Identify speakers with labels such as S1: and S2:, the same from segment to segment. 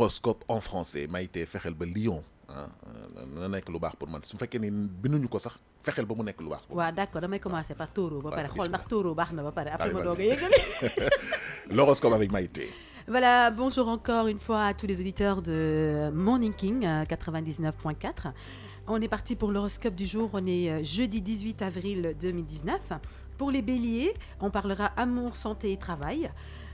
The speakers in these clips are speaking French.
S1: horoscope en français Maïté fexeel ba lion na nekk lu baax pour man su fekkee ni binduñu ko sax fexeel ba mu nekk lu baax pour
S2: waaw d'accord damay commencer par taureau ba pare xool
S1: bismillah.
S2: ndax taureau baax na ba pare après ma
S1: Allez,
S2: doog a
S1: vas-y.
S2: yëgali.
S1: l'horoscope avec Maïté.
S2: Voilà, bonjour encore une fois à tous les auditeurs de Morning King 99.4. On est parti pour l'horoscope du jour, on est jeudi 18 avril 2019. Pour les béliers, on parlera amour, santé et travail.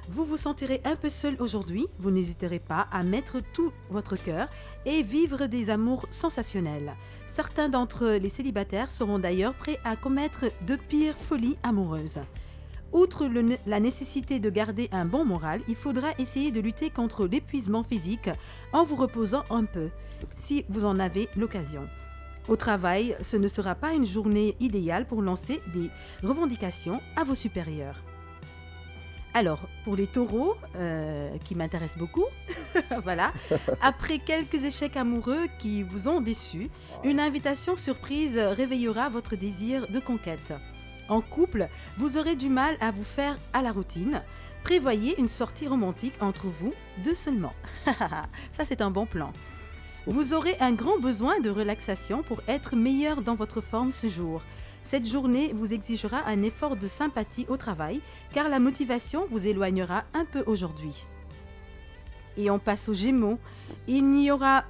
S2: Vous vous sentirez un peu seul aujourd'hui, vous n'hésiterez pas à mettre tout votre cœur et vivre des amours sensationnels. Certains d'entre les célibataires seront d'ailleurs prêts à commettre de pires folies amoureuses. Outre la nécessité de garder un bon moral, il faudra essayer de lutter contre l'épuisement physique en vous reposant un peu, si vous en avez l'occasion. Au travail, ce ne sera pas une journée idéale pour lancer des revendications à vos supérieurs. Alors, pour les taureaux, qui m'intéressent beaucoup, voilà, après quelques échecs amoureux qui vous ont déçu, une invitation surprise réveillera votre désir de conquête. En couple, vous aurez du mal à vous faire à la routine. Prévoyez une sortie romantique entre vous deux seulement. Ça, c'est un bon plan. Vous aurez un grand besoin de relaxation pour être meilleur dans votre forme ce jour. Cette journée vous exigera un effort de sympathie au travail, car la motivation vous éloignera un peu aujourd'hui. Et on passe aux Gémeaux. Il y aura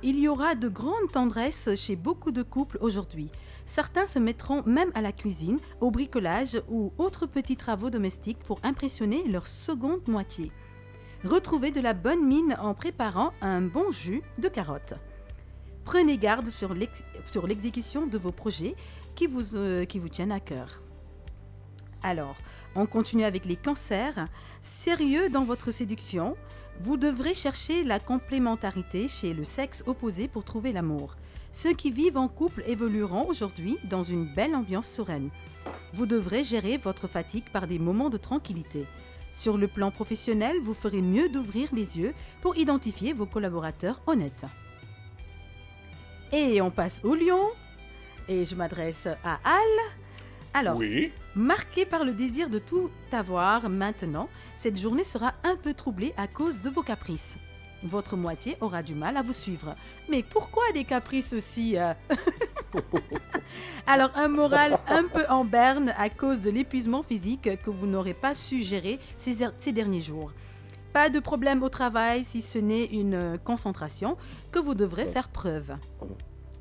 S2: de grandes tendresses chez beaucoup de couples aujourd'hui. Certains se mettront même à la cuisine, au bricolage ou autres petits travaux domestiques pour impressionner leur seconde moitié. Retrouvez de la bonne mine en préparant un bon jus de carottes. Prenez garde sur l'exécution de vos projets qui vous tiennent à cœur. Alors, on continue avec les cancers. Sérieux dans votre séduction, vous devrez chercher la complémentarité chez le sexe opposé pour trouver l'amour. Ceux qui vivent en couple évolueront aujourd'hui dans une belle ambiance sereine. Vous devrez gérer votre fatigue par des moments de tranquillité. Sur le plan professionnel, vous ferez mieux d'ouvrir les yeux pour identifier vos collaborateurs honnêtes. Et on passe au lion. Et je m'adresse à Al. Alors,
S1: Oui.
S2: marqué par le désir de tout avoir maintenant, cette journée sera un peu troublée à cause de vos caprices. Votre moitié aura du mal à vous suivre. Mais pourquoi des caprices aussi Alors, un moral un peu en berne à cause de l'épuisement physique que vous n'aurez pas su gérer ces derniers jours. Pas de problème au travail si ce n'est une concentration que vous devrez faire preuve.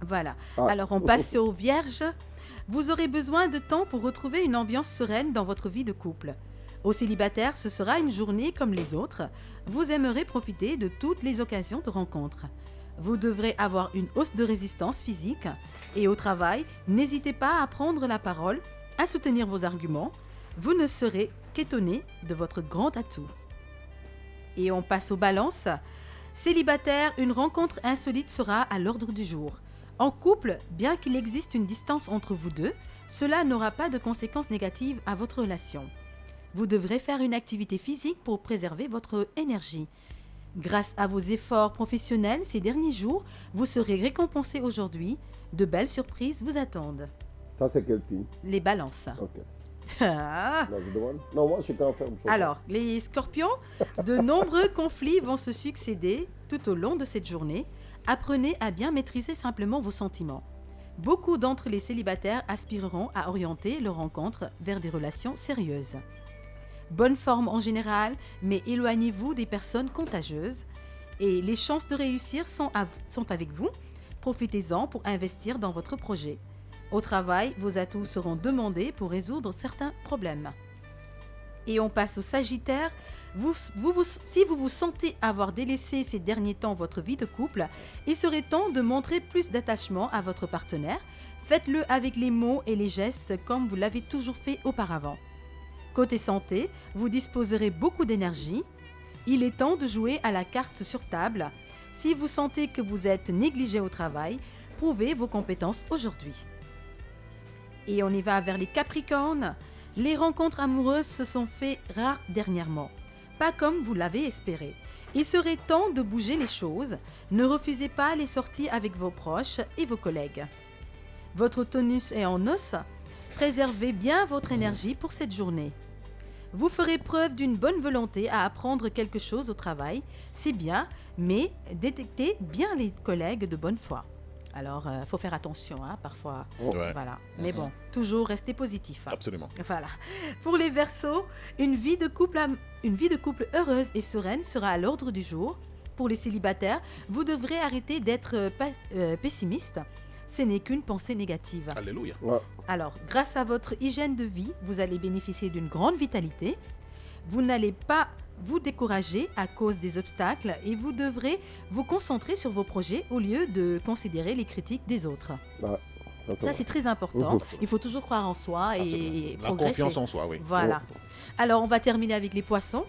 S2: Voilà. Alors, on passe aux vierges. Vous aurez besoin de temps pour retrouver une ambiance sereine dans votre vie de couple. Aux célibataires, ce sera une journée comme les autres. Vous aimerez profiter de toutes les occasions de rencontre. Vous devrez avoir une hausse de résistance physique. Et au travail, n'hésitez pas à prendre la parole, à soutenir vos arguments. Vous ne serez qu'étonné de votre grand atout. Et on passe aux balances. Célibataire, une rencontre insolite sera à l'ordre du jour. En couple, bien qu'il existe une distance entre vous deux, cela n'aura pas de conséquences négatives à votre relation. Vous devrez faire une activité physique pour préserver votre énergie. Grâce à vos efforts professionnels ces derniers jours, vous serez récompensé aujourd'hui. De belles surprises vous attendent.
S3: Ça, c'est quel signe?
S2: Les balances.
S3: Ok.
S2: Ah.
S3: Non, je demande. Non, moi, je suis cancer.
S2: Alors, les scorpions, de nombreux conflits vont se succéder tout au long de cette journée. Apprenez à bien maîtriser simplement vos sentiments. Beaucoup d'entre les célibataires aspireront à orienter leurs rencontres vers des relations sérieuses. Bonne forme en général, mais éloignez-vous des personnes contagieuses. Et les chances de réussir sont avec vous. Profitez-en pour investir dans votre projet. Au travail, vos atouts seront demandés pour résoudre certains problèmes. Et on passe au Sagittaire. Si vous vous sentez avoir délaissé ces derniers temps votre vie de couple, il serait temps de montrer plus d'attachement à votre partenaire. Faites-le avec les mots et les gestes comme vous l'avez toujours fait auparavant. Côté santé, vous disposerez beaucoup d'énergie. Il est temps de jouer à la carte sur table. Si vous sentez que vous êtes négligé au travail, prouvez vos compétences aujourd'hui. Et on y va vers les Capricornes. Les rencontres amoureuses se sont fait rares dernièrement. Pas comme vous l'avez espéré. Il serait temps de bouger les choses. Ne refusez pas les sorties avec vos proches et vos collègues. Votre tonus est en os. Préservez bien votre énergie pour cette journée. Vous ferez preuve d'une bonne volonté à apprendre quelque chose au travail, c'est bien, mais détectez bien les collègues de bonne foi. Alors, il faut faire attention, hein, parfois.
S1: Ouais.
S2: Voilà. Mais bon, toujours rester positif. Hein.
S1: Absolument.
S2: Voilà. Pour les Verseaux, une vie de couple heureuse et sereine sera à l'ordre du jour. Pour les célibataires, vous devrez arrêter d'être pessimiste. Ce n'est qu'une pensée négative.
S1: Alléluia.
S3: Ouais.
S2: Alors, grâce à votre hygiène de vie, vous allez bénéficier d'une grande vitalité. Vous n'allez pas vous décourager à cause des obstacles et vous devrez vous concentrer sur vos projets au lieu de considérer les critiques des autres.
S3: Ouais.
S2: Ça, c'est très important. Il faut toujours croire en soi et
S1: Absolument. La
S2: progresser.
S1: confiance en soi, oui.
S2: Voilà. Alors, on va terminer avec les poissons.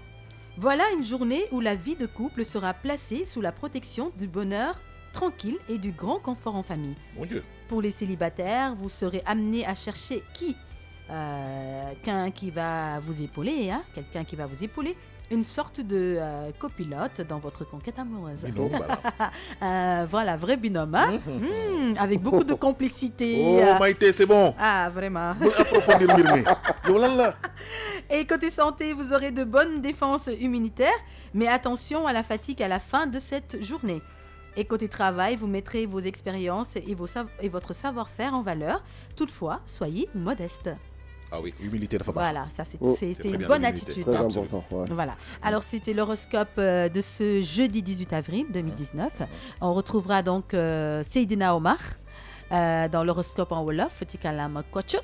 S2: Voilà une journée où la vie de couple sera placée sous la protection du bonheur tranquille et du grand confort en famille.
S1: Mon Dieu.
S2: Pour les célibataires, vous serez amenés à chercher quelqu'un qui va vous épauler, quelqu'un qui va vous épauler, une sorte de copilote dans votre conquête amoureuse.
S1: Binôme, voilà.
S2: Voilà, vrai binôme, hein? Avec beaucoup de complicité.
S1: Oh, Maïté, c'est bon.
S2: Ah, vraiment.
S1: Bul approfondir mbir mi. Yow lan la?
S2: Et côté santé, vous aurez de bonnes défenses immunitaires, mais attention à la fatigue à la fin de cette journée. Et côté travail, vous mettrez vos expériences et votre savoir-faire en valeur. Toutefois, soyez modeste.
S1: Ah oui, humilité dafa baax.
S2: Voilà, ça c'est
S1: très
S2: une
S1: bien,
S2: bonne
S1: l'humilité.
S2: attitude.
S3: Très
S2: hein.
S3: important. Ouais.
S2: Voilà. Alors, c'était l'horoscope de ce jeudi 18 avril 2019. On retrouvera donc Seydina Omar dans l'horoscope en Wolof, Tikalam Kocho.